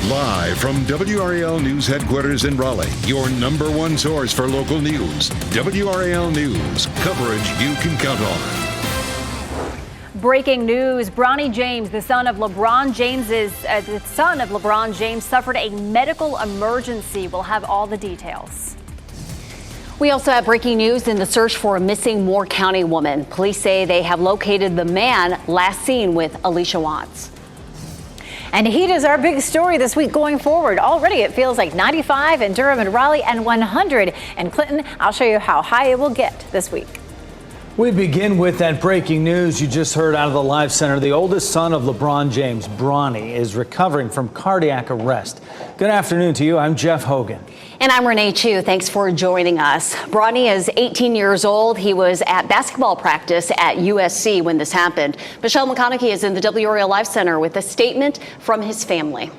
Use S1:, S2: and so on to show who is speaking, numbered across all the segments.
S1: Live from WRAL News Headquarters in Raleigh, your number one source for local news. WRAL News, coverage you can count on.
S2: Breaking news, Bronny James, the son of LeBron James, suffered a medical emergency. We'll have all the details.
S3: We also have breaking news in the search for a missing Moore County woman. Police say they have located the man last seen with Alicia Watts.
S4: And heat is our big story this week going forward. Already it feels like 95 in Durham and Raleigh and 100 in Clinton. I'll show you how high it will get this week.
S5: We begin with that breaking news you just heard out of the Live Center. The oldest son of LeBron James, Bronny, is recovering from cardiac arrest. Good afternoon to you. I'm Jeff Hogan.
S3: And I'm Renee Chu. Thanks for joining us. Bronny is 18 years old. He was at basketball practice at USC when this happened. Michelle McConaughey is in the WRAL Live Center with a statement from his family.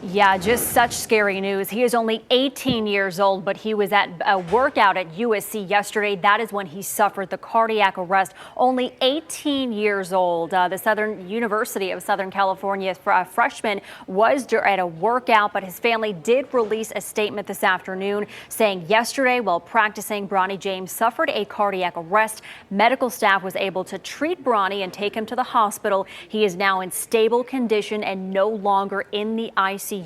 S2: Yeah, just such scary news. He is only 18 years old, but he was at a workout at USC yesterday. That is when he suffered the cardiac arrest. Only 18 years old. The Southern University of Southern California freshman was at a workout, but his family did release a statement this afternoon saying yesterday while practicing, Bronny James suffered a cardiac arrest. Medical staff was able to treat Bronny and take him to the hospital. He is now in stable condition and no longer in the ICU.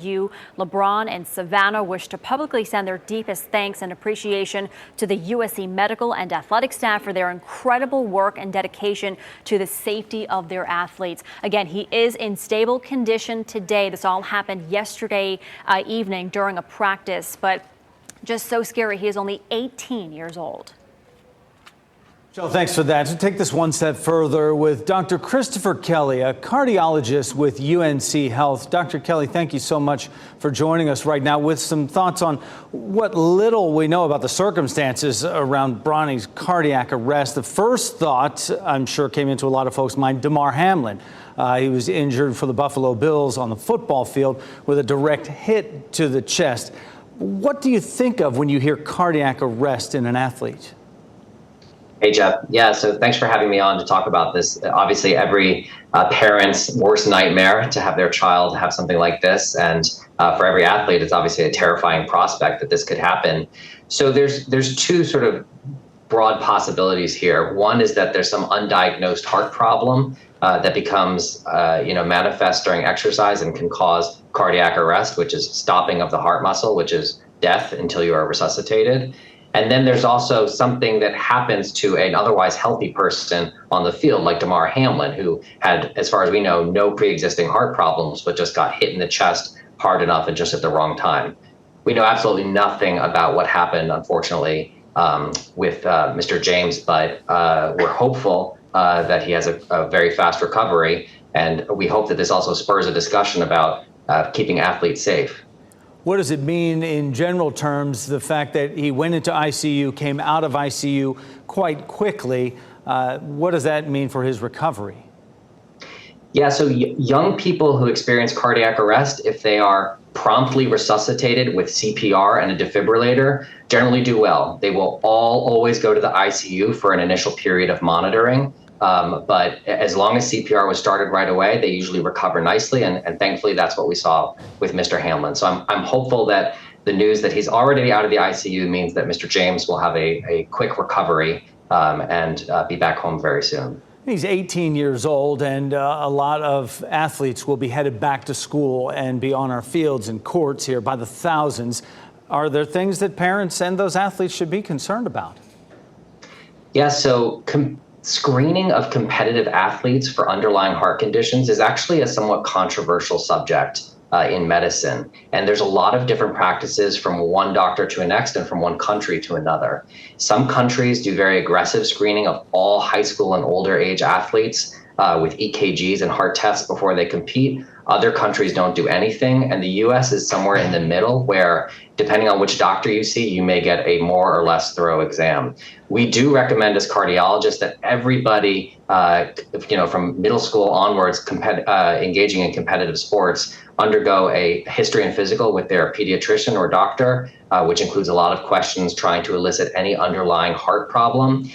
S2: LeBron and Savannah wish to publicly send their deepest thanks and appreciation to the USC medical and athletic staff for their incredible work and dedication to the safety of their athletes. Again, he is in stable condition today. This all happened yesterday evening during a practice, but just so scary. He is only 18 years old.
S5: Michelle, thanks for that. To take this one step further with Dr. Christopher Kelly, a cardiologist with UNC Health. Dr. Kelly, thank you so much for joining us right now with some thoughts on what little we know about the circumstances around Bronny's cardiac arrest. The first thought, I'm sure, came into a lot of folks' mind, Damar Hamlin. He was injured for the Buffalo Bills on the football field with a direct hit to the chest. What do you think of when you hear cardiac arrest in an athlete?
S6: Hey, Jeff. Yeah, so thanks for having me on to talk about this. Obviously, every parent's worst nightmare to have their child have something like this. And for every athlete, it's obviously a terrifying prospect that this could happen. So there's two sort of broad possibilities here. One is that there's some undiagnosed heart problem that becomes manifest during exercise and can cause cardiac arrest, which is stopping of the heart muscle, which is death until you are resuscitated. And then there's also something that happens to an otherwise healthy person on the field, like Damar Hamlin, who had, as far as we know, no pre-existing heart problems, but just got hit in the chest hard enough and just at the wrong time. We know absolutely nothing about what happened, unfortunately, with Mr. James, but we're hopeful that he has a very fast recovery. And we hope that this also spurs a discussion about keeping athletes safe.
S5: What does it mean in general terms, the fact that he went into ICU, came out of ICU quite quickly? What does that mean for his recovery?
S6: Yeah, so young people who experience cardiac arrest, if they are promptly resuscitated with CPR and a defibrillator, generally do well. They will always go to the ICU for an initial period of monitoring. But as long as CPR was started right away, they usually recover nicely. And thankfully, that's what we saw with Mr. Hamlin. So I'm hopeful that the news that he's already out of the ICU means that Mr. James will have a quick recovery and be back home very soon.
S5: He's 18 years old, and a lot of athletes will be headed back to school and be on our fields and courts here by the thousands. Are there things that parents and those athletes should be concerned about?
S6: Yeah, so screening of competitive athletes for underlying heart conditions is actually a somewhat controversial subject in medicine. And there's a lot of different practices from one doctor to the next and from one country to another. Some countries do very aggressive screening of all high school and older age athletes with EKGs and heart tests before they compete. Other countries don't do anything, and the U.S. is somewhere in the middle where, depending on which doctor you see, you may get a more or less thorough exam. We do recommend as cardiologists that everybody, from middle school onwards, engaging in competitive sports, undergo a history and physical with their pediatrician or doctor, which includes a lot of questions trying to elicit any underlying heart problem.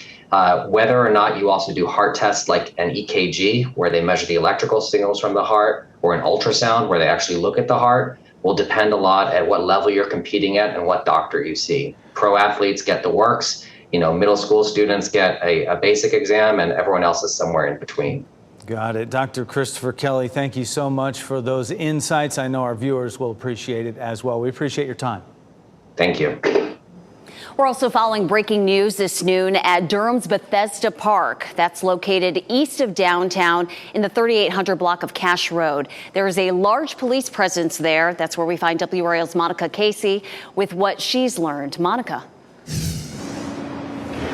S6: Whether or not you also do heart tests like an EKG, where they measure the electrical signals from the heart, or an ultrasound where they actually look at the heart will depend a lot at what level you're competing at and what doctor you see. Pro athletes get the works, middle school students get a basic exam, and everyone else is somewhere in between.
S5: Got it. Dr. Christopher Kelly, thank you so much for those insights. I know our viewers will appreciate it as well. We appreciate your time.
S6: Thank you.
S3: We're also following breaking news this noon at Durham's Bethesda Park. That's located east of downtown in the 3800 block of Cash Road. There is a large police presence there. That's where we find WRAL's Monica Casey with what she's learned. Monica.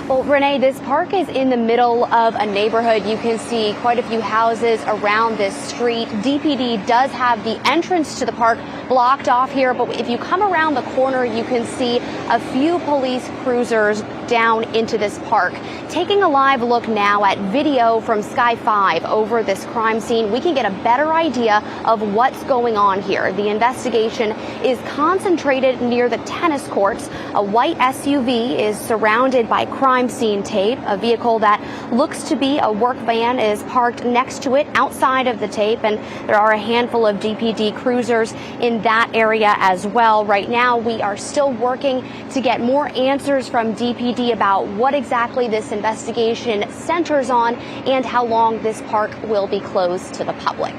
S7: Well, Renee, this park is in the middle of a neighborhood. You can see quite a few houses around this street. DPD does have the entrance to the park blocked off here, but if you come around the corner, you can see a few police cruisers down into this park. Taking a live look now at video from Sky 5 over this crime scene, we can get a better idea of what's going on here. The investigation is concentrated near the tennis courts. A white SUV is surrounded by crime scene tape. A vehicle that looks to be a work van is parked next to it outside of the tape, and there are a handful of DPD cruisers in that area as well. Right now, we are still working to get more answers from DPD about what exactly this investigation centers on and how long this park will be closed to the public.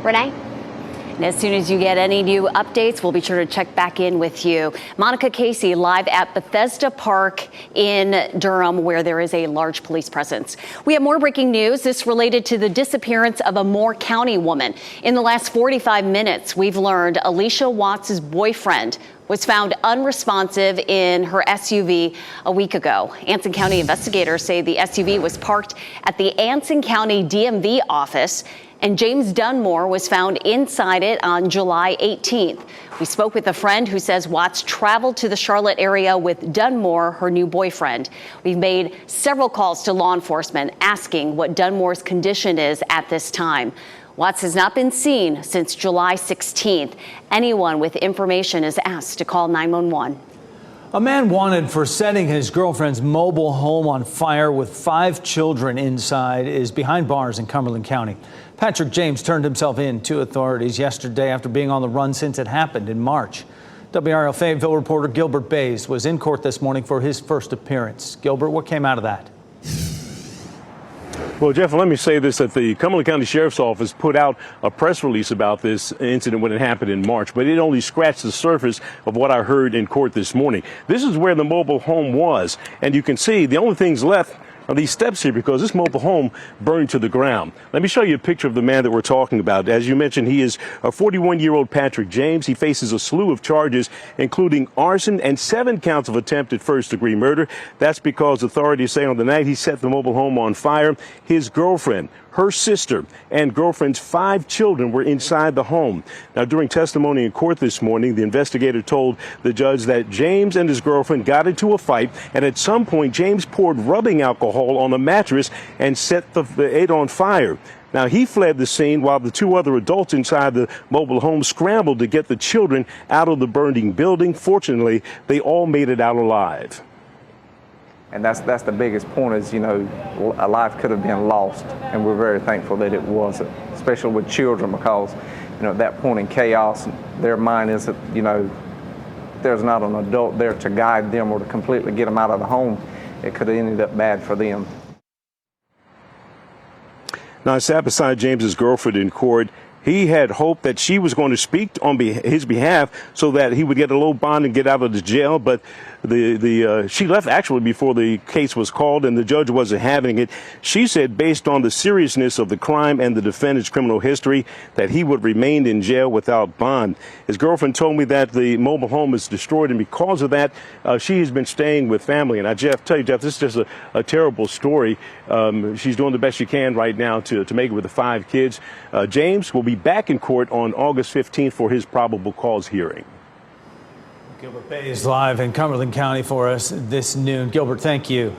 S7: Renee?
S3: And as soon as you get any new updates, we'll be sure to check back in with you. Monica Casey live at Bethesda Park in Durham, where there is a large police presence. We have more breaking news. This related to the disappearance of a Moore County woman. In the last 45 minutes, we've learned Alicia Watts' boyfriend was found unresponsive in her SUV a week ago. Anson County investigators say the SUV was parked at the Anson County DMV office, and James Dunmore was found inside it on July 18th. We spoke with a friend who says Watts traveled to the Charlotte area with Dunmore, her new boyfriend. We've made several calls to law enforcement asking what Dunmore's condition is at this time. Watts has not been seen since July 16th. Anyone with information is asked to call 911.
S5: A man wanted for setting his girlfriend's mobile home on fire with 5 children inside is behind bars in Cumberland County. Patrick James turned himself in to authorities yesterday after being on the run since it happened in March. WRAL Fayetteville reporter Gilbert Bays was in court this morning for his first appearance. Gilbert, what came out of that?
S8: Well, Jeff, let me say this, that the Cumberland County Sheriff's Office put out a press release about this incident when it happened in March, but it only scratched the surface of what I heard in court this morning. This is where the mobile home was, and you can see the only things left are these steps here because this mobile home burned to the ground. Let me show you a picture of the man that we're talking about. As you mentioned, he is a 41-year-old Patrick James. He faces a slew of charges, including arson and 7 counts of attempted first-degree murder. That's because authorities say on the night he set the mobile home on fire, his girlfriend, her sister, and girlfriend's 5 children were inside the home. Now, during testimony in court this morning, the investigator told the judge that James and his girlfriend got into a fight, and at some point, James poured rubbing alcohol on a mattress and set it on fire. Now, he fled the scene while the 2 other adults inside the mobile home scrambled to get the children out of the burning building. Fortunately, they all made it out alive.
S9: And that's the biggest point is, a life could have been lost. And we're very thankful that it wasn't, especially with children, because, at that point in chaos, their mind is that, there's not an adult there to guide them or to completely get them out of the home. It could have ended up bad for them.
S8: Now, I sat beside James's girlfriend in court. He had hoped that she was going to speak on his behalf so that he would get a low bond and get out of the jail, but she left actually before the case was called, and the judge wasn't having it. She said, based on the seriousness of the crime and the defendant's criminal history, that he would remain in jail without bond. His girlfriend told me that the mobile home is destroyed, and because of that, she has been staying with family. And I tell you, Jeff, this is just a terrible story. She's doing the best she can right now to make it with the 5 kids. James will be back in court on August 15th for his probable cause hearing.
S5: Gilbert Bays live in Cumberland County for us this noon. Gilbert, thank you.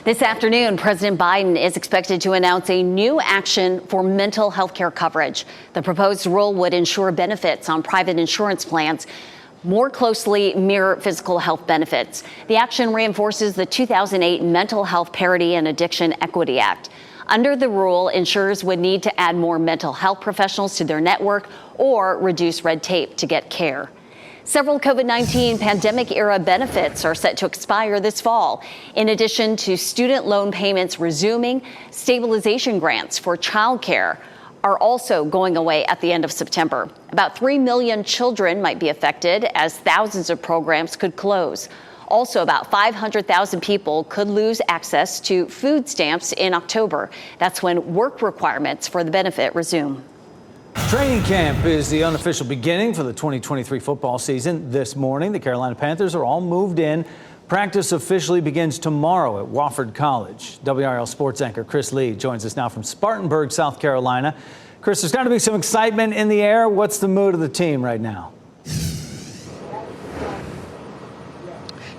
S3: This afternoon, President Biden is expected to announce a new action for mental health care coverage. The proposed rule would ensure benefits on private insurance plans more closely mirror physical health benefits. The action reinforces the 2008 Mental Health Parity and Addiction Equity Act. Under the rule, insurers would need to add more mental health professionals to their network or reduce red tape to get care. Several COVID-19 pandemic-era benefits are set to expire this fall. In addition to student loan payments resuming, stabilization grants for childcare are also going away at the end of September. About 3 million children might be affected, as thousands of programs could close. Also, about 500,000 people could lose access to food stamps in October. That's when work requirements for the benefit resume.
S5: Training camp is the unofficial beginning for the 2023 football season. This morning, the Carolina Panthers are all moved in. Practice officially begins tomorrow at Wofford College. WRAL sports anchor Chris Lee joins us now from Spartanburg, South Carolina. Chris, there's got to be some excitement in the air. What's the mood of the team right now?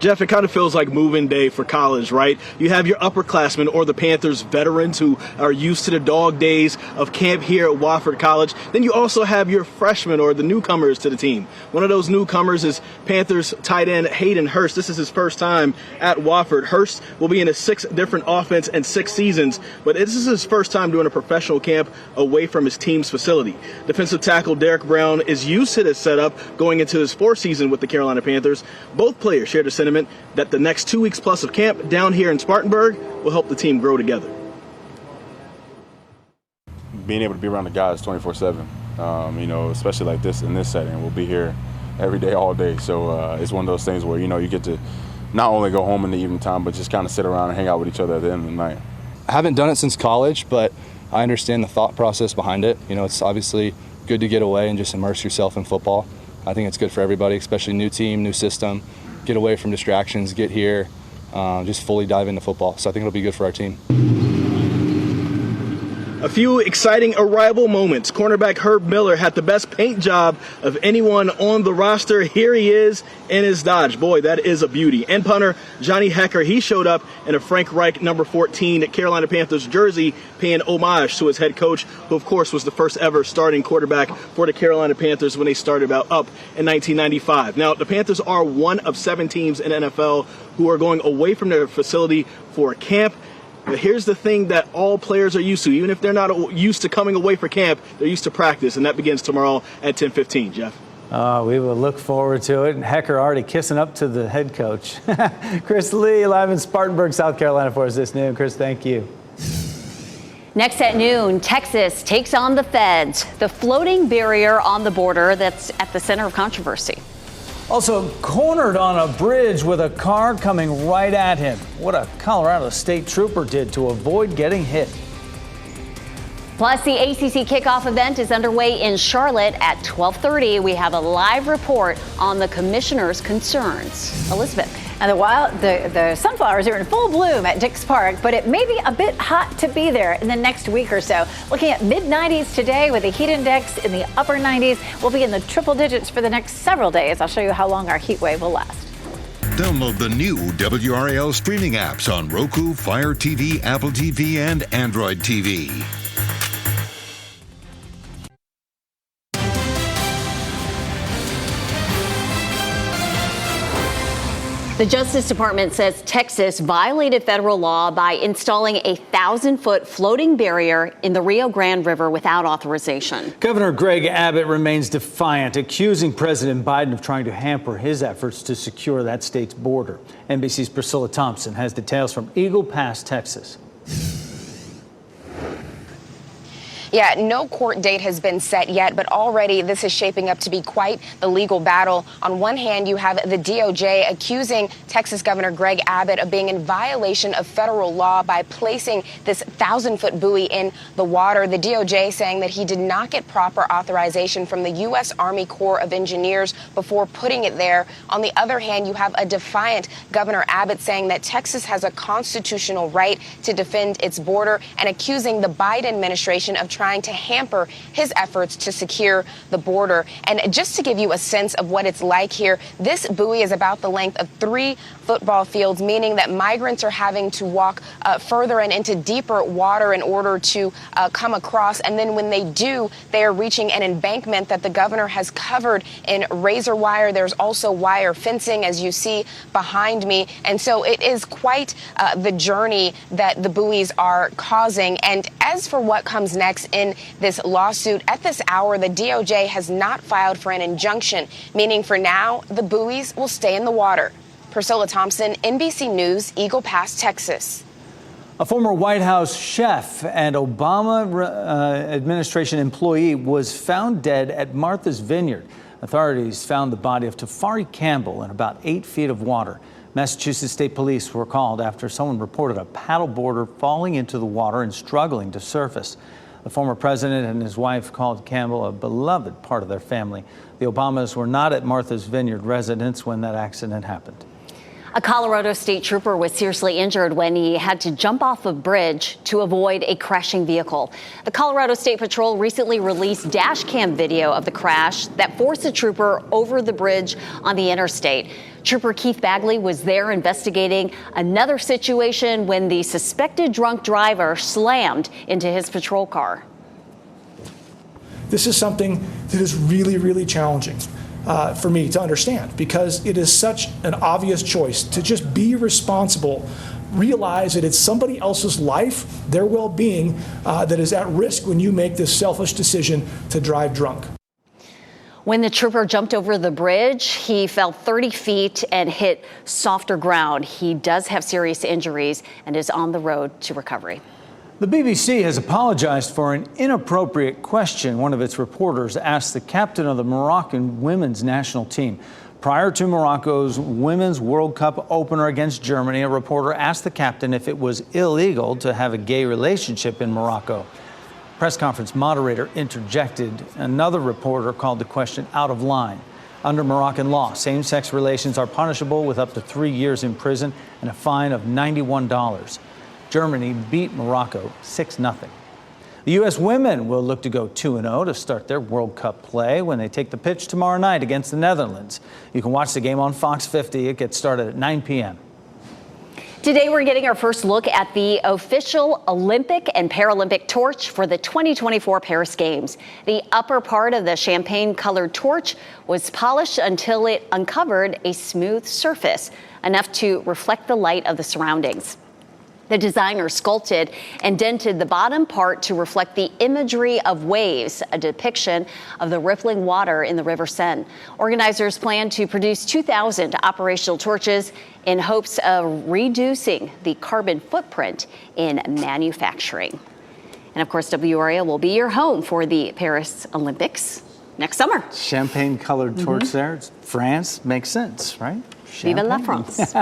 S10: Jeff, it kind of feels like moving day for college, right? You have your upperclassmen or the Panthers veterans who are used to the dog days of camp here at Wofford College. Then you also have your freshmen or the newcomers to the team. One of those newcomers is Panthers tight end Hayden Hurst. This is his first time at Wofford. Hurst will be in a 6 different offense and 6 seasons, but this is his first time doing a professional camp away from his team's facility. Defensive tackle Derek Brown is used to this setup going into his 4th season with the Carolina Panthers. Both players share the sentiment that the next 2 weeks plus of camp down here in Spartanburg will help the team grow together.
S11: Being able to be around the guys 24/7, especially like this in this setting, we'll be here every day, all day. So it's one of those things where, you get to not only go home in the evening time, but just kind of sit around and hang out with each other at the end of the night.
S12: I haven't done it since college, but I understand the thought process behind it. It's obviously good to get away and just immerse yourself in football. I think it's good for everybody, especially new team, new system. Get away from distractions, get here, just fully dive into football. So I think it'll be good for our team.
S10: A few exciting arrival moments. Cornerback Herb Miller had the best paint job of anyone on the roster. Here he is in his Dodge. Boy, that is a beauty. And punter Johnny Hecker, he showed up in a Frank Reich number 14 Carolina Panthers jersey, paying homage to his head coach, who of course was the first ever starting quarterback for the Carolina Panthers when they started up in 1995. Now, the Panthers are one of 7 teams in NFL who are going away from their facility for a camp. But here's the thing that all players are used to. Even if they're not used to coming away for camp, they're used to practice, and that begins tomorrow at 10:15, Jeff.
S5: We will look forward to it. And Hecker already kissing up to the head coach. Chris Lee, live in Spartanburg, South Carolina for us this noon. Chris, thank you.
S3: Next at noon, Texas takes on the feds, the floating barrier on the border that's at the center of controversy.
S5: Also cornered on a bridge with a car coming right at him. What a Colorado state trooper did to avoid getting hit.
S3: Plus, the ACC kickoff event is underway in Charlotte at 12:30. We have a live report on the commissioner's concerns. Elizabeth.
S4: And the sunflowers are in full bloom at Dix Park, but it may be a bit hot to be there in the next week or so. Looking at mid-90s today with a heat index in the upper 90s. We'll be in the triple digits for the next several days. I'll show you how long our heat wave will last.
S1: Download the new WRAL streaming apps on Roku, Fire TV, Apple TV, and Android TV.
S3: The Justice Department says Texas violated federal law by installing a 1,000-foot floating barrier in the Rio Grande River without authorization.
S5: Governor Greg Abbott remains defiant, accusing President Biden of trying to hamper his efforts to secure that state's border. NBC's Priscilla Thompson has details from Eagle Pass, Texas.
S13: Yeah, no court date has been set yet, but already this is shaping up to be quite the legal battle. On one hand, you have the DOJ accusing Texas Governor Greg Abbott of being in violation of federal law by placing this 1,000-foot buoy in the water. The DOJ saying that he did not get proper authorization from the U.S. Army Corps of Engineers before putting it there. On the other hand, you have a defiant Governor Abbott saying that Texas has a constitutional right to defend its border and accusing the Biden administration of trying trying to hamper his efforts to secure the border. And just to give you a sense of what it's like here, this buoy is about the length of 3 football fields, meaning that migrants are having to walk further and into deeper water in order to come across. And then when they do, they are reaching an embankment that the governor has covered in razor wire. There's also wire fencing, as you see behind me. And so it is quite the journey that the buoys are causing. And as for what comes next in this lawsuit, at this hour, the DOJ has not filed for an injunction, meaning for now, the buoys will stay in the water. Priscilla Thompson, NBC News, Eagle Pass, Texas.
S5: A former White House chef and Obama administration employee was found dead at Martha's Vineyard. Authorities found the body of Tafari Campbell in about 8 feet of water. Massachusetts State Police were called after someone reported a paddleboarder falling into the water and struggling to surface. The former president and his wife called Campbell a beloved part of their family. The Obamas were not at Martha's Vineyard residence when that accident happened.
S3: A Colorado state trooper was seriously injured when he had to jump off a bridge to avoid a crashing vehicle. The Colorado State Patrol recently released dash cam video of the crash that forced the trooper over the bridge on the interstate. Trooper Keith Bagley was there investigating another situation when the suspected drunk driver slammed into his patrol car.
S14: This is something that is really, really challenging for me to understand, because it is such an obvious choice to just be responsible, realize that it's somebody else's life, their well-being, that is at risk when you make this selfish decision to drive drunk.
S3: When the trooper jumped over the bridge, he fell 30 feet and hit softer ground. He does have serious injuries and is on the road to recovery.
S5: The BBC has apologized for an inappropriate question one of its reporters asked the captain of the Moroccan women's national team. Prior to Morocco's Women's World Cup opener against Germany, a reporter asked the captain if it was illegal to have a gay relationship in Morocco. Press conference moderator interjected. Another reporter called the question out of line. Under Moroccan law, same-sex relations are punishable with up to 3 years in prison and a fine of $91. Germany beat Morocco 6-0. The U.S. women will look to go 2-0 to start their World Cup play when they take the pitch tomorrow night against the Netherlands. You can watch the game on Fox 50. It gets started at 9 p.m.
S3: Today, we're getting our first look at the official Olympic and Paralympic torch for the 2024 Paris Games. The upper part of the champagne-colored torch was polished until it uncovered a smooth surface, enough to reflect the light of the surroundings. The designer sculpted and dented the bottom part to reflect the imagery of waves, a depiction of the rippling water in the River Seine. Organizers plan to produce 2,000 operational torches in hopes of reducing the carbon footprint in manufacturing. And of course, WRAL will be your home for the Paris Olympics next summer.
S5: Champagne-colored torch there. It's France. Makes sense, right?
S3: Vive la France.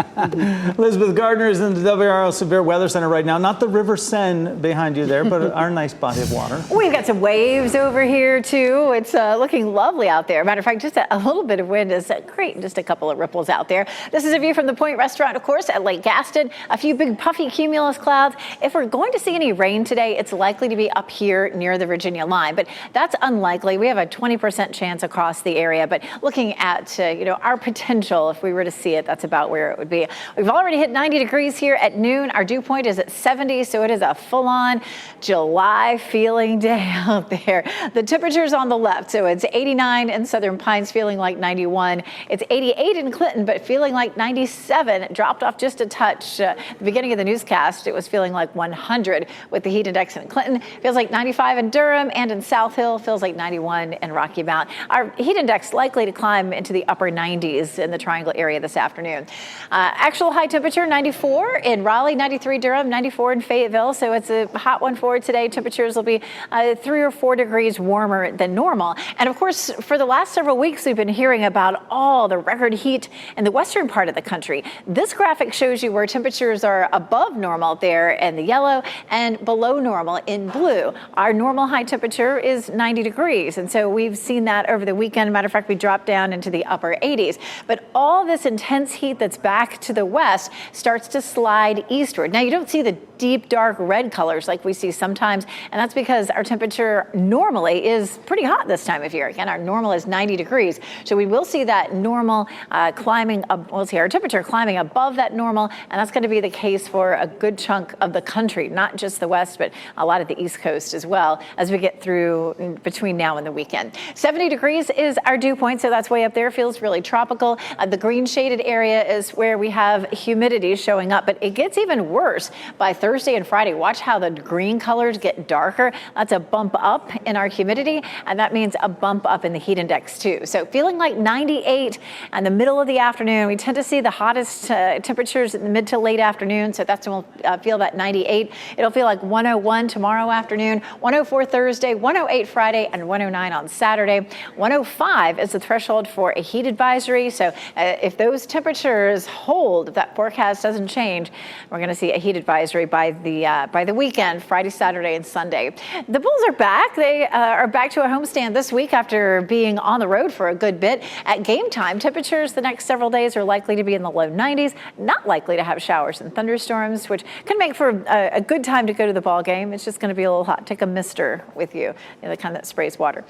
S5: Elizabeth Gardner is in the WRAL Severe Weather Center right now. Not the River Seine behind you there, but our nice body of water.
S4: We've got some waves over here, too. It's looking lovely out there. Matter of fact, just a little bit of wind is great. Just a couple of ripples out there. This is a view from the Point Restaurant, of course, at Lake Gaston. A few big puffy cumulus clouds. If we're going to see any rain today, it's likely to be up here near the Virginia line, but that's unlikely. We have a 20% chance across the area, but looking at our potential, if we were to see it, that's about where it would be. We've already hit 90 degrees here at noon. Our dew point is at 70, so it is a full-on July feeling day out there. The temperature's on the left, so it's 89 in Southern Pines, feeling like 91. It's 88 in Clinton, but feeling like 97. It dropped off just a touch. At the beginning of the newscast, it was feeling like 100 with the heat index in Clinton. Feels like 95 in Durham, and in South Hill, feels like 91 in Rocky Mount. Our heat index likely to climb into the upper 90s in the Triangle area this afternoon. Actual high temperature 94 in Raleigh, 93 Durham, 94 in Fayetteville. So it's a hot one for today. Temperatures will be 3 or 4 degrees warmer than normal. And of course, for the last several weeks, we've been hearing about all the record heat in the western part of the country. This graphic shows you where temperatures are above normal there in the yellow and below normal in blue. Our normal high temperature is 90 degrees. And so we've seen that over the weekend. Matter of fact, we dropped down into the upper 80s. But all this intense heat that's back to the west starts to slide eastward. Now, you don't see the deep, dark red colors like we see sometimes, and that's because our temperature normally is pretty hot this time of year. Again, our normal is 90 degrees, so we will see that normal climbing up. We'll see our temperature climbing above that normal, and that's going to be the case for a good chunk of the country, not just the west, but a lot of the east coast as well as we get through between now and the weekend. 70 degrees is our dew point, so that's way up there. Feels really tropical. The green shaded area is where we have humidity showing up, but it gets even worse by Thursday and Friday. Watch how the green colors get darker. That's a bump up in our humidity, and that means a bump up in the heat index too. So feeling like 98 in the middle of the afternoon. We tend to see the hottest temperatures in the mid to late afternoon, so that's when we'll feel that 98. It'll feel like 101 tomorrow afternoon, 104 Thursday, 108 Friday, and 109 on Saturday. 105 is the threshold for a heat advisory. So if those temperatures hold, if that forecast doesn't change, we're going to see a heat advisory by the weekend, Friday, Saturday, and Sunday. The Bulls are back. They are back to a homestand this week after being on the road for a good bit. At game time, temperatures the next several days are likely to be in the low 90s, not likely to have showers and thunderstorms, which can make for a good time to go to the ball game. It's just going to be a little hot. Take a mister with you, the kind that sprays water.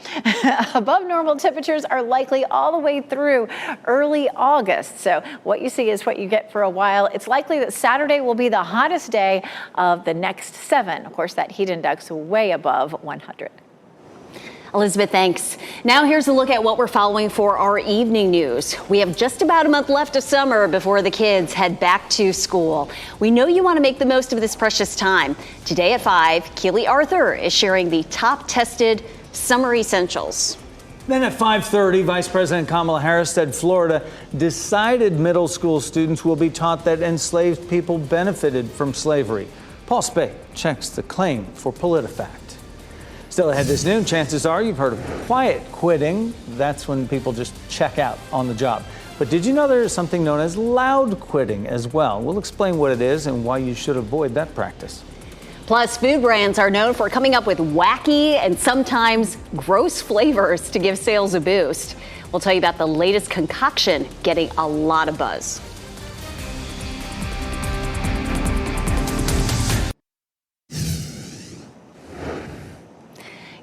S4: Above normal temperatures are likely all the way through early August. So what you see is what you get for a while. It's likely that Saturday will be the hottest day of the next 7. Of course, that heat index way above 100.
S3: Elizabeth, thanks. Now here's a look at what we're following for our evening news. We have just about a month left of summer before the kids head back to school. We know you want to make the most of this precious time. Today at 5, Keely Arthur is sharing the top tested summer essentials.
S5: Then at 5:30, Vice President Kamala Harris said Florida decided middle school students will be taught that enslaved people benefited from slavery. Paul Spade checks the claim for PolitiFact. Still ahead this noon, chances are you've heard of quiet quitting. That's when people just check out on the job. But did you know there is something known as loud quitting as well? We'll explain what it is and why you should avoid that practice.
S3: Plus, food brands are known for coming up with wacky and sometimes gross flavors to give sales a boost. We'll tell you about the latest concoction getting a lot of buzz.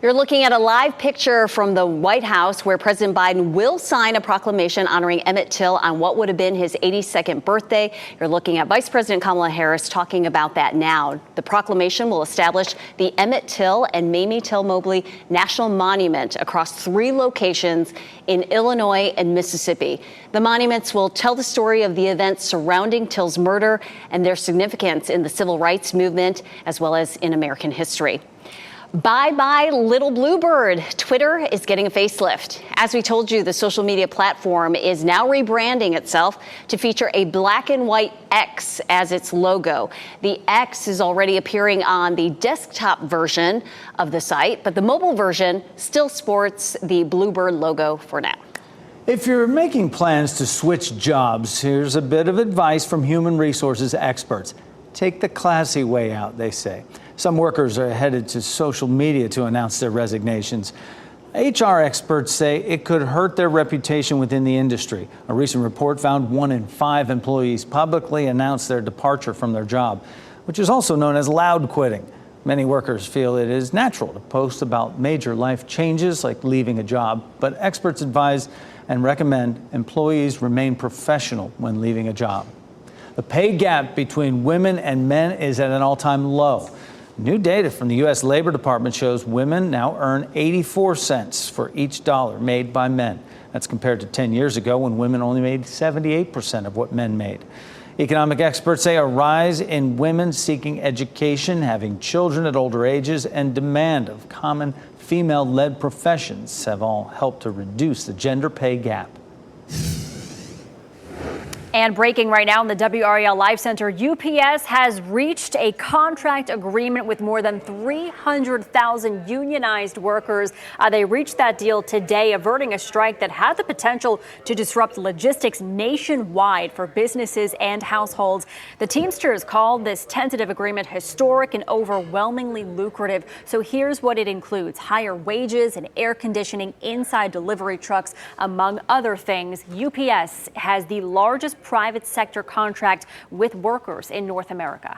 S3: You're looking at a live picture from the White House where President Biden will sign a proclamation honoring Emmett Till on what would have been his 82nd birthday. You're looking at Vice President Kamala Harris talking about that now. The proclamation will establish the Emmett Till and Mamie Till Mobley National Monument across 3 locations in Illinois and Mississippi. The monuments will tell the story of the events surrounding Till's murder and their significance in the civil rights movement as well as in American history. Bye-bye, little bluebird. Twitter is getting a facelift. As we told you, the social media platform is now rebranding itself to feature a black and white X as its logo. The X is already appearing on the desktop version of the site, but the mobile version still sports the bluebird logo for now.
S5: If you're making plans to switch jobs, here's a bit of advice from human resources experts. Take the classy way out, they say. Some workers are headed to social media to announce their resignations. HR experts say it could hurt their reputation within the industry. A recent report found 1 in 5 employees publicly announced their departure from their job, which is also known as loud quitting. Many workers feel it is natural to post about major life changes like leaving a job, but experts advise and recommend employees remain professional when leaving a job. The pay gap between women and men is at an all-time low. New data from the U.S. Labor Department shows women now earn 84 cents for each dollar made by men. That's compared to 10 years ago when women only made 78% of what men made. Economic experts say a rise in women seeking education, having children at older ages, and demand of common female-led professions have all helped to reduce the gender pay gap.
S2: And breaking right now in the WRAL Live Center, UPS has reached a contract agreement with more than 300,000 unionized workers. They reached that deal today, averting a strike that had the potential to disrupt logistics nationwide for businesses and households. The Teamsters called this tentative agreement historic and overwhelmingly lucrative. So here's what it includes: higher wages and air conditioning inside delivery trucks, among other things. UPS has the largest private sector contract with workers in North America.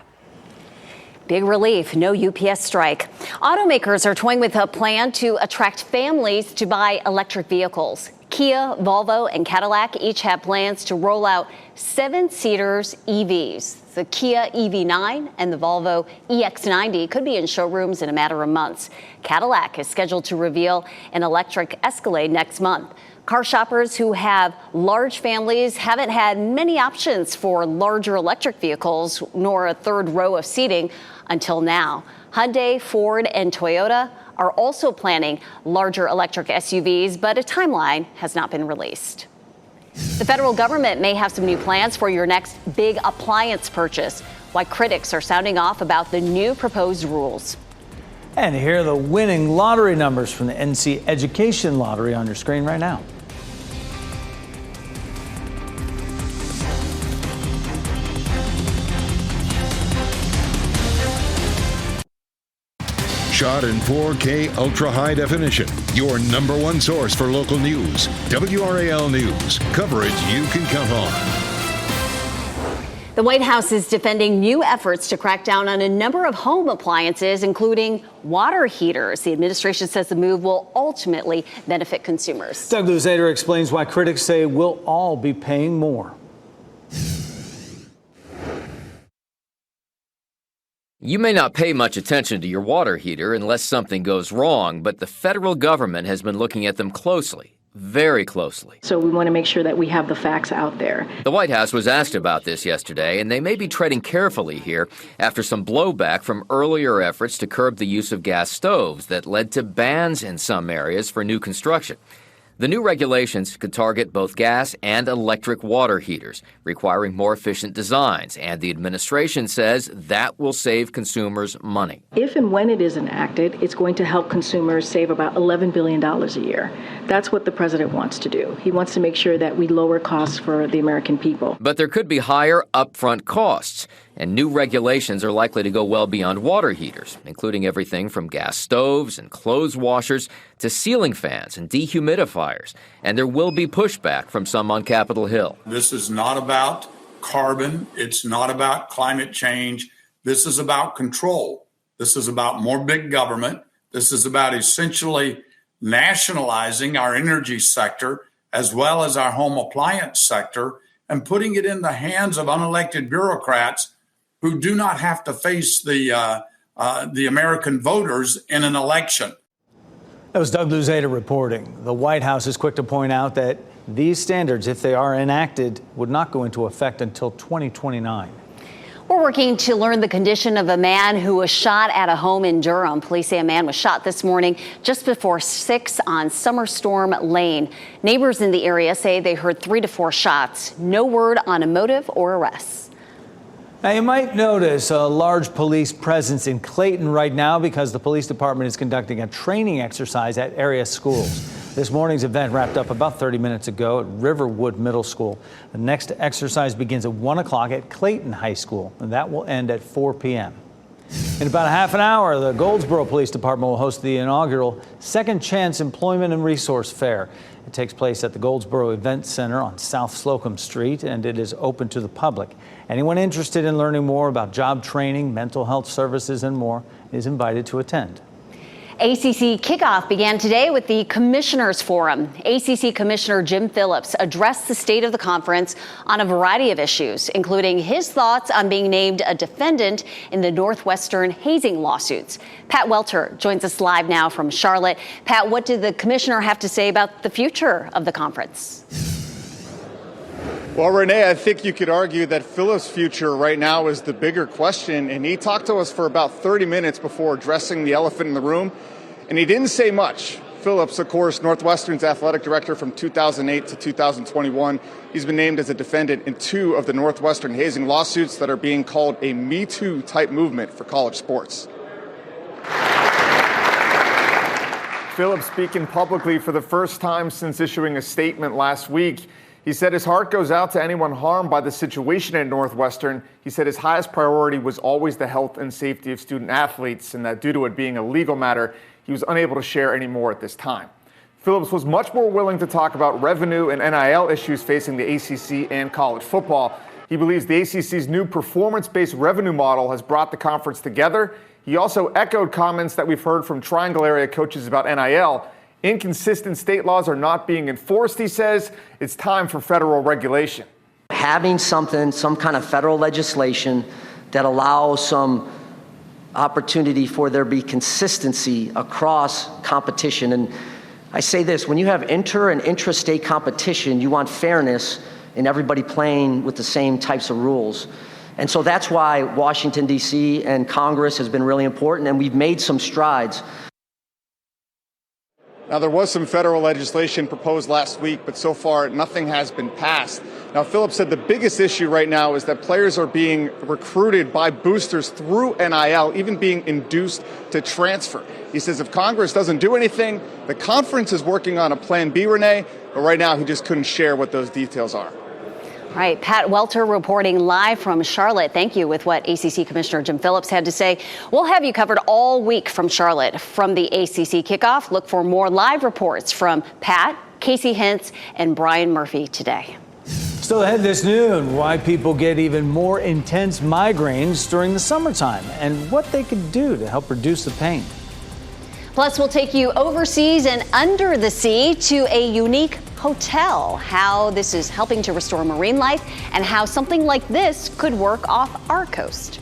S3: Big relief, no UPS strike. Automakers are toying with a plan to attract families to buy electric vehicles. Kia, Volvo, and Cadillac each have plans to roll out 7-seaters EVs. The Kia EV9 and the Volvo EX90 could be in showrooms in a matter of months. Cadillac is scheduled to reveal an electric Escalade next month. Car shoppers who have large families haven't had many options for larger electric vehicles, nor a third row of seating until now. Hyundai, Ford, and Toyota are also planning larger electric SUVs, but a timeline has not been released. The federal government may have some new plans for your next big appliance purchase, why critics are sounding off about the new proposed rules.
S5: And here are the winning lottery numbers from the NC Education Lottery on your screen right now.
S1: Shot in 4K ultra high definition. Your number one source for local news. WRAL News. Coverage you can count on.
S3: The White House is defending new efforts to crack down on a number of home appliances, including water heaters. The administration says the move will ultimately benefit consumers.
S5: Doug Luzader explains why critics say we'll all be paying more.
S15: You may not pay much attention to your water heater unless something goes wrong, but the federal government has been looking at them closely. Very closely.
S16: So we want to make sure that we have the facts out there.
S15: The White House was asked about this yesterday, and they may be treading carefully here after some blowback from earlier efforts to curb the use of gas stoves that led to bans in some areas for new construction. The new regulations could target both gas and electric water heaters, requiring more efficient designs, and the administration says that will save consumers money.
S16: If and when it is enacted, it's going to help consumers save about $11 billion a year. That's what the president wants to do. He wants to make sure that we lower costs for the American people.
S15: But there could be higher upfront costs, and new regulations are likely to go well beyond water heaters, including everything from gas stoves and clothes washers to ceiling fans and dehumidifiers. And there will be pushback from some on Capitol Hill.
S17: This is not about carbon. It's not about climate change. This is about control. This is about more big government. This is about essentially nationalizing our energy sector as well as our home appliance sector and putting it in the hands of unelected bureaucrats who do not have to face the American voters in an election.
S5: That was Doug Luzader reporting. The White House is quick to point out that these standards, if they are enacted, would not go into effect until 2029.
S3: We're working to learn the condition of a man who was shot at a home in Durham. Police say a man was shot this morning just before 6 on Summerstorm Lane. Neighbors in the area say they heard 3 to 4 shots. No word on a motive or arrests.
S5: Now, you might notice a large police presence in Clayton right now because the police department is conducting a training exercise at area schools. This morning's event wrapped up about 30 minutes ago at Riverwood Middle School. The next exercise begins at 1 o'clock at Clayton High School, and that will end at 4 p.m. In about a half an hour, the Goldsboro Police Department will host the inaugural Second Chance Employment and Resource Fair. It takes place at the Goldsboro Event Center on South Slocum Street, and it is open to the public. Anyone interested in learning more about job training, mental health services, and more is invited to attend.
S3: ACC kickoff began today with the Commissioners Forum. ACC Commissioner Jim Phillips addressed the state of the conference on a variety of issues, including his thoughts on being named a defendant in the Northwestern hazing lawsuits. Pat Welter joins us live now from Charlotte. Pat, what did the commissioner have to say about the future of the conference?
S18: Well, Renee, I think you could argue that Phillips' future right now is the bigger question, and he talked to us for about 30 minutes before addressing the elephant in the room, and he didn't say much. Phillips, of course, Northwestern's athletic director from 2008 to 2021. He's been named as a defendant in 2 of the Northwestern hazing lawsuits that are being called a Me Too type movement for college sports. Phillips speaking publicly for the first time since issuing a statement last week. He said his heart goes out to anyone harmed by the situation at Northwestern. He said his highest priority was always the health and safety of student athletes, and that due to it being a legal matter, he was unable to share any more at this time. Phillips was much more willing to talk about revenue and NIL issues facing the ACC and college football. He believes the ACC's new performance-based revenue model has brought the conference together. He also echoed comments that we've heard from Triangle area coaches about NIL. Inconsistent state laws are not being enforced, he says. It's time for federal regulation.
S19: Having some kind of federal legislation that allows some opportunity for there be consistency across competition. And I say this, when you have inter and intrastate competition, you want fairness in everybody playing with the same types of rules. And so that's why Washington, D.C. and Congress has been really important, and we've made some strides.
S18: Now, there was some federal legislation proposed last week, but so far nothing has been passed. Now, Phillips said the biggest issue right now is that players are being recruited by boosters through NIL, even being induced to transfer. He says if Congress doesn't do anything, the conference is working on a plan B, Renee, but right now he just couldn't share what those details are.
S3: All right, Pat Welter reporting live from Charlotte. Thank you with what ACC Commissioner Jim Phillips had to say. We'll have you covered all week from Charlotte. From the ACC kickoff, look for more live reports from Pat, Casey Hintz, and Brian Murphy today.
S5: Still ahead this noon, why people get even more intense migraines during the summertime and what they could do to help reduce the pain.
S3: Plus, we'll take you overseas and under the sea to a unique hotel, how this is helping to restore marine life, and how something like this could work off our coast.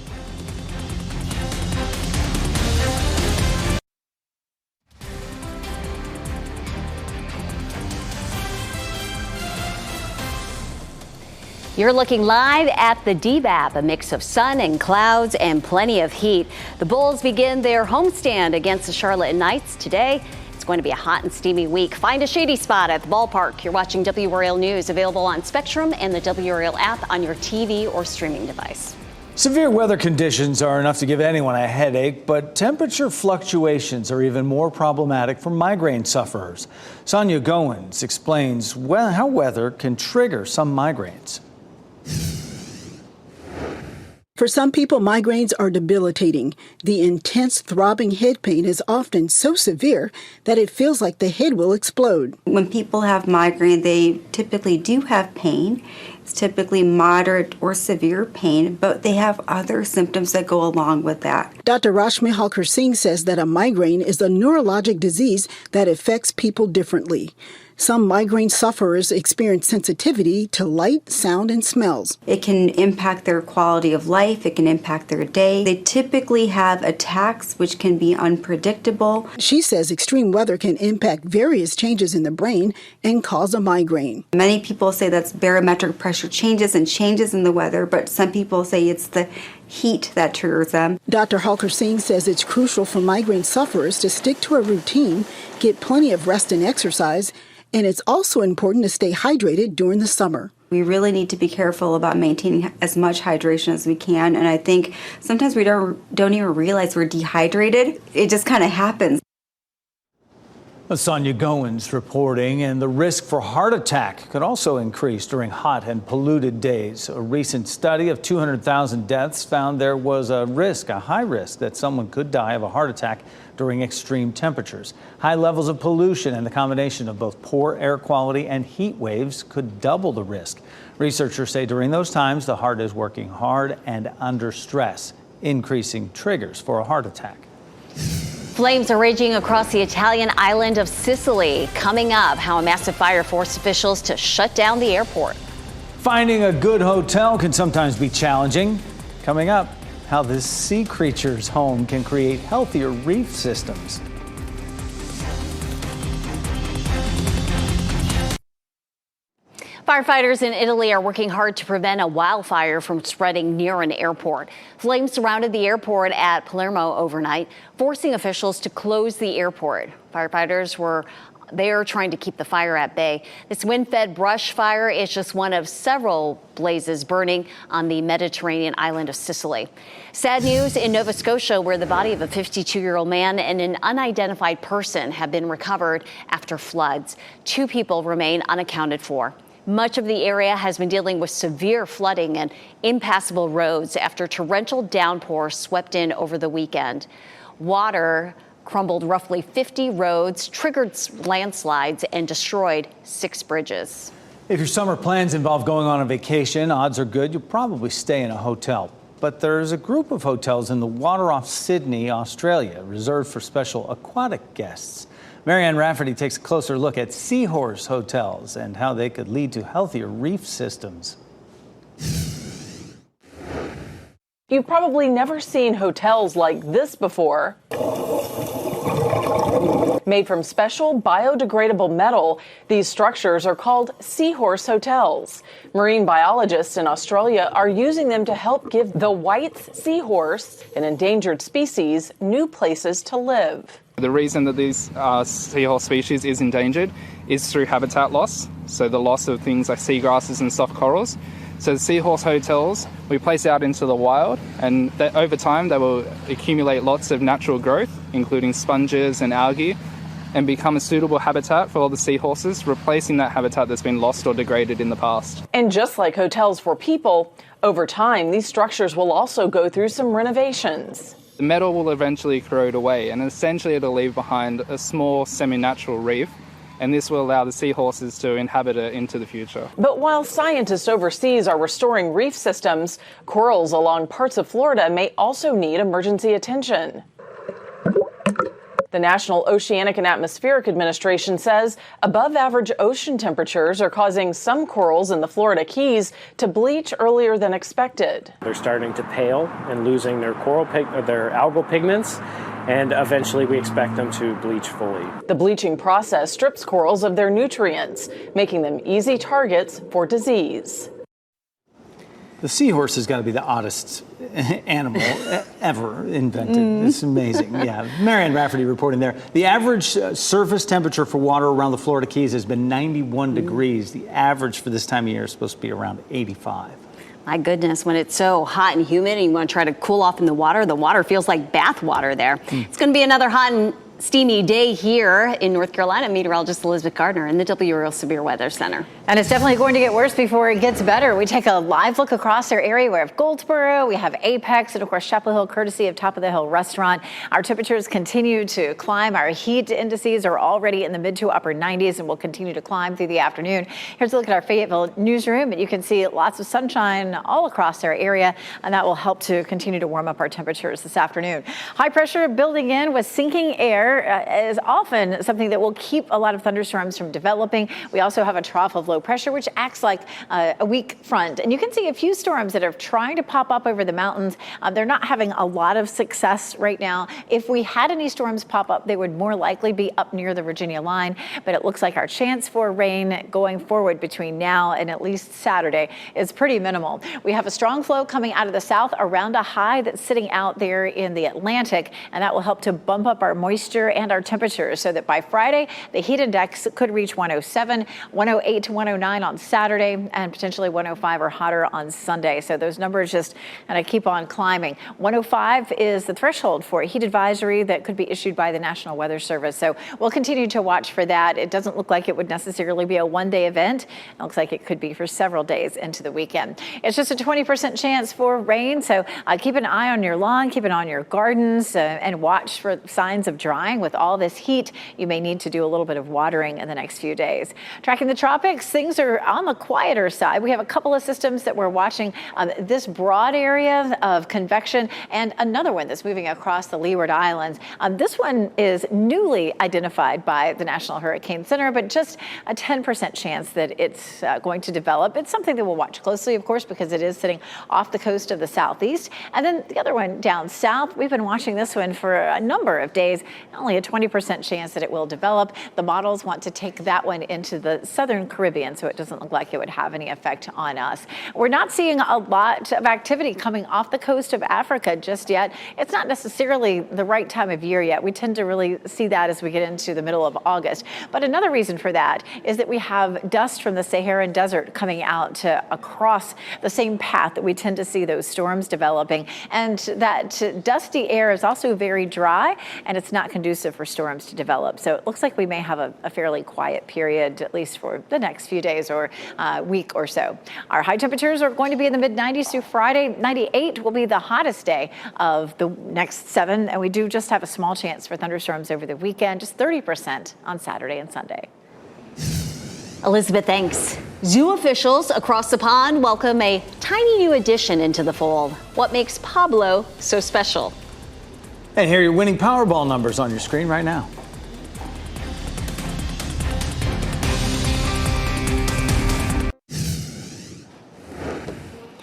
S3: You're looking live at the DBAP, a mix of sun and clouds and plenty of heat. The Bulls begin their homestand against the Charlotte Knights today. It's going to be a hot and steamy week. Find a shady spot at the ballpark. You're watching WRAL News, available on Spectrum and the WRAL app on your TV or streaming device.
S5: Severe weather conditions are enough to give anyone a headache, but temperature fluctuations are even more problematic for migraine sufferers. Sonia Goins explains how weather can trigger some migraines.
S20: For some people, migraines are debilitating. The intense throbbing head pain is often so severe that it feels like the head will explode.
S21: When people have migraine, they typically do have pain. It's typically moderate or severe pain, but they have other symptoms that go along with that.
S20: Dr. Rashmi Halkar Singh says that a migraine is a neurologic disease that affects people differently. Some migraine sufferers experience sensitivity to light, sound, and smells.
S21: It can impact their quality of life. It can impact their day. They typically have attacks which can be unpredictable.
S20: She says extreme weather can impact various changes in the brain and cause a migraine.
S21: Many people say that's barometric pressure changes and changes in the weather, but some people say it's the heat that triggers them.
S20: Dr. Halkar Singh says it's crucial for migraine sufferers to stick to a routine, get plenty of rest and exercise, and it's also important to stay hydrated during the summer.
S21: We really need to be careful about maintaining as much hydration as we can, and I think sometimes we don't even realize we're dehydrated. It just kind of happens.
S5: Sonia Goins reporting, and the risk for heart attack could also increase during hot and polluted days. A recent study of 200,000 deaths found there was a high risk that someone could die of a heart attack during extreme temperatures. High levels of pollution and the combination of both poor air quality and heat waves could double the risk. Researchers say during those times, the heart is working hard and under stress, increasing triggers for a heart attack.
S3: Flames are raging across the Italian island of Sicily. Coming up, how a massive fire forced officials to shut down the airport.
S5: Finding a good hotel can sometimes be challenging. Coming up, how this sea creature's home can create healthier reef systems.
S3: Firefighters in Italy are working hard to prevent a wildfire from spreading near an airport. Flames surrounded the airport at Palermo overnight, forcing officials to close the airport. Firefighters were there trying to keep the fire at bay. This wind-fed brush fire is just one of several blazes burning on the Mediterranean island of Sicily. Sad news in Nova Scotia, where the body of a 52-year-old man and an unidentified person have been recovered after floods. 2 people remain unaccounted for. Much of the area has been dealing with severe flooding and impassable roads after torrential downpours swept in over the weekend. Water crumbled roughly 50 roads, triggered landslides, and destroyed 6 bridges.
S5: If your summer plans involve going on a vacation, odds are good you'll probably stay in a hotel. But there's a group of hotels in the water off Sydney, Australia, reserved for special aquatic guests. Marianne Rafferty takes a closer look at seahorse hotels and how they could lead to healthier reef systems.
S6: You've probably never seen hotels like this before. Made from special biodegradable metal, these structures are called seahorse hotels. Marine biologists in Australia are using them to help give the white seahorse, an endangered species, new places to live.
S22: The reason that these seahorse species is endangered is through habitat loss, so the loss of things like seagrasses and soft corals. So the seahorse hotels we place out into the wild, and over time they will accumulate lots of natural growth, including sponges and algae, and become a suitable habitat for all the seahorses, replacing that habitat that's been lost or degraded in the past.
S6: And just like hotels for people, over time these structures will also go through some renovations.
S22: The metal will eventually corrode away, and essentially it'll leave behind a small semi-natural reef, and this will allow the seahorses to inhabit it into the future.
S6: But while scientists overseas are restoring reef systems, corals along parts of Florida may also need emergency attention. The National Oceanic and Atmospheric Administration says above average ocean temperatures are causing some corals in the Florida Keys to bleach earlier than expected.
S23: They're starting to pale and losing their their algal pigments, and eventually we expect them to bleach fully.
S6: The bleaching process strips corals of their nutrients, making them easy targets for disease.
S5: The seahorse has got to be the oddest animal ever invented. It's amazing. Yeah, Marianne Rafferty reporting there. The average surface temperature for water around the Florida Keys has been 91 degrees. The average for this time of year is supposed to be around 85.
S3: My goodness, when it's so hot and humid and you want to try to cool off in the water feels like bath water there. It's going to be another hot and steamy day here in North Carolina. Meteorologist Elizabeth Gardner in the WRAL Severe Weather Center.
S4: And it's definitely going to get worse before it gets better. We take a live look across our area. We have Goldsboro, we have Apex, and of course Chapel Hill, courtesy of Top of the Hill Restaurant. Our temperatures continue to climb. Our heat indices are already in the mid to upper 90s and will continue to climb through the afternoon. Here's a look at our Fayetteville newsroom, and you can see lots of sunshine all across our area, and that will help to continue to warm up our temperatures this afternoon. High pressure building in with sinking air is often something that will keep a lot of thunderstorms from developing. We also have a trough of low pressure, which acts like a weak front. And you can see a few storms that are trying to pop up over the mountains. They're not having a lot of success right now. If we had any storms pop up, they would more likely be up near the Virginia line. But it looks like our chance for rain going forward between now and at least Saturday is pretty minimal. We have a strong flow coming out of the south around a high that's sitting out there in the Atlantic, and that will help to bump up our moisture and our temperatures so that by Friday, the heat index could reach 107, 108 to 109 on Saturday, and potentially 105 or hotter on Sunday. So those numbers just kind of keep on climbing. 105 is the threshold for a heat advisory that could be issued by the National Weather Service. So we'll continue to watch for that. It doesn't look like it would necessarily be a one-day event. It looks like it could be for several days into the weekend. It's just a 20% chance for rain. So keep an eye on your lawn, keep an eye on your gardens, and watch for signs of drying. With all this heat, you may need to do a little bit of watering in the next few days. Tracking the tropics, things are on the quieter side. We have a couple of systems that we're watching. This broad area of convection and another one that's moving across the Leeward Islands. This one is newly identified by the National Hurricane Center, but just a 10% chance that it's going to develop. It's something that we'll watch closely, of course, because it is sitting off the coast of the southeast. And then the other one down south, we've been watching this one for a number of days. It only a 20% chance that it will develop. The models want to take that one into the southern Caribbean, so it doesn't look like it would have any effect on us. We're not seeing a lot of activity coming off the coast of Africa just yet. It's not necessarily the right time of year yet. We tend to really see that as we get into the middle of August. But another reason for that is that we have dust from the Saharan desert coming out across the same path that we tend to see those storms developing. And that dusty air is also very dry, and it's not conducive for storms to develop. So it looks like we may have a fairly quiet period, at least for the next few days or week or so. Our high temperatures are going to be in the mid-90s through Friday. 98 will be the hottest day of the next 7, and we do just have a small chance for thunderstorms over the weekend, just 30% on Saturday and Sunday.
S3: Elizabeth, thanks. Zoo officials across the pond welcome a tiny new addition into the fold. What makes Pablo so special?
S5: And here are your winning Powerball numbers on your screen right now.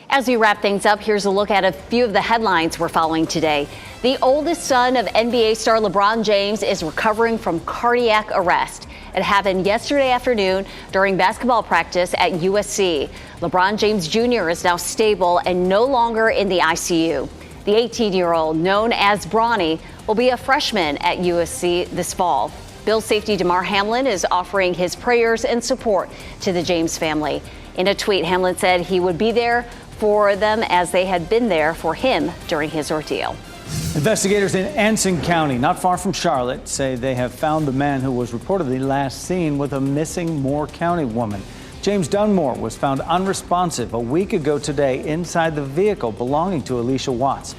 S3: As we wrap things up, here's a look at a few of the headlines we're following today. The oldest son of NBA star LeBron James is recovering from cardiac arrest. It happened yesterday afternoon during basketball practice at USC. LeBron James Jr. is now stable and no longer in the ICU. The 18-year-old, known as Bronny, will be a freshman at USC this fall. Bills safety Damar Hamlin is offering his prayers and support to the James family. In a tweet, Hamlin said he would be there for them as they had been there for him during his ordeal.
S5: Investigators in Anson County, not far from Charlotte, say they have found the man who was reportedly last seen with a missing Moore County woman. James Dunmore was found unresponsive a week ago today inside the vehicle belonging to Alicia Watts.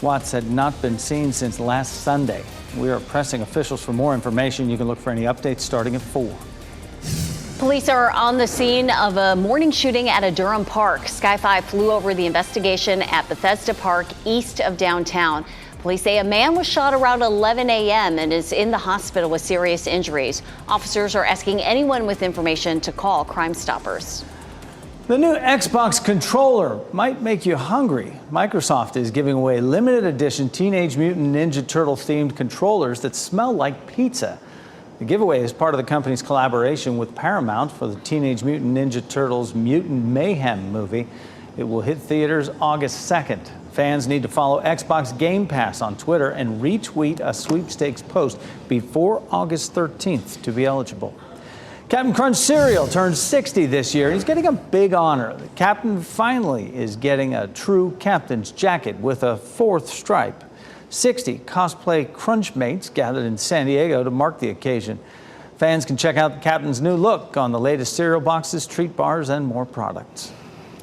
S5: Watts had not been seen since last Sunday. We are pressing officials for more information. You can look for any updates starting at 4.
S3: Police are on the scene of a morning shooting at a Durham park. Sky 5 flew over the investigation at Bethesda Park east of downtown. Police say a man was shot around 11 a.m. and is in the hospital with serious injuries. Officers are asking anyone with information to call Crime Stoppers.
S5: The new Xbox controller might make you hungry. Microsoft is giving away limited edition Teenage Mutant Ninja Turtle themed controllers that smell like pizza. The giveaway is part of the company's collaboration with Paramount for the Teenage Mutant Ninja Turtles Mutant Mayhem movie. It will hit theaters August 2nd. Fans need to follow Xbox Game Pass on Twitter and retweet a sweepstakes post before August 13th to be eligible. Captain Crunch cereal turns 60 this year. He's getting a big honor. The captain finally is getting a true captain's jacket with a 4th stripe. 60 cosplay Crunch mates gathered in San Diego to mark the occasion. Fans can check out the captain's new look on the latest cereal boxes, treat bars, and more products.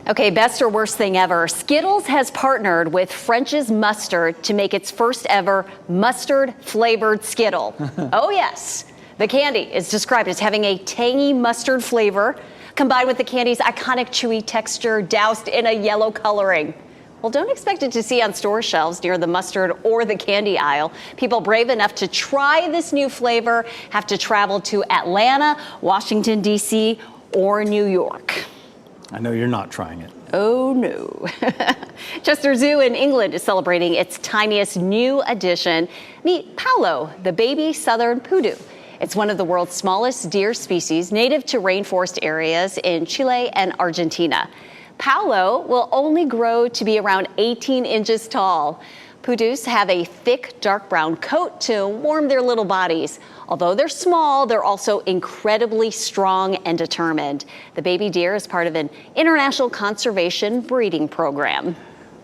S3: Okay, best or worst thing ever. Skittles has partnered with French's Mustard to make its first ever mustard flavored Skittle. Oh yes, the candy is described as having a tangy mustard flavor combined with the candy's iconic chewy texture doused in a yellow coloring. Well, don't expect it to see on store shelves near the mustard or the candy aisle. People brave enough to try this new flavor have to travel to Atlanta, Washington, D.C., or New York.
S5: I know you're not trying it.
S3: Oh, no. Chester Zoo in England is celebrating its tiniest new addition. Meet Paolo, the baby southern poodoo. It's one of the world's smallest deer species, native to rainforest areas in Chile and Argentina. Paolo will only grow to be around 18 inches tall. Poodoos have a thick, dark brown coat to warm their little bodies. Although they're small, they're also incredibly strong and determined. The baby deer is part of an international conservation breeding program.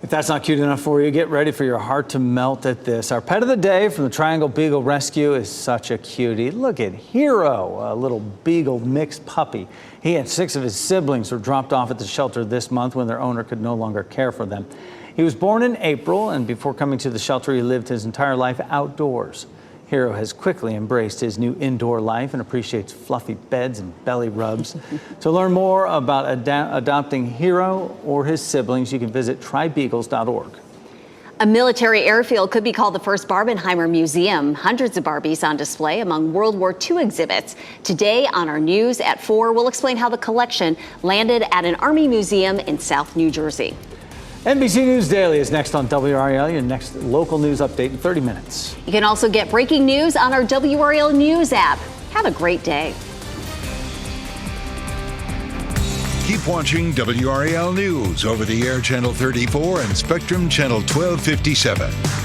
S5: If that's not cute enough for you, get ready for your heart to melt at this. Our pet of the day from the Triangle Beagle Rescue is such a cutie. Look at Hero, a little beagle mixed puppy. He and 6 of his siblings were dropped off at the shelter this month when their owner could no longer care for them. He was born in April, and before coming to the shelter, he lived his entire life outdoors. Hero has quickly embraced his new indoor life and appreciates fluffy beds and belly rubs. To learn more about adopting Hero or his siblings, you can visit trybeagles.org.
S3: A military airfield could be called the first Barbenheimer Museum. Hundreds of Barbies on display among World War II exhibits. Today on our news at 4, we'll explain how the collection landed at an Army museum in South New Jersey.
S5: NBC News Daily is next on WRAL, your next local news update in 30 minutes.
S3: You can also get breaking news on our WRAL News app. Have a great day.
S1: Keep watching WRAL News over the air Channel 34 and Spectrum Channel 1257.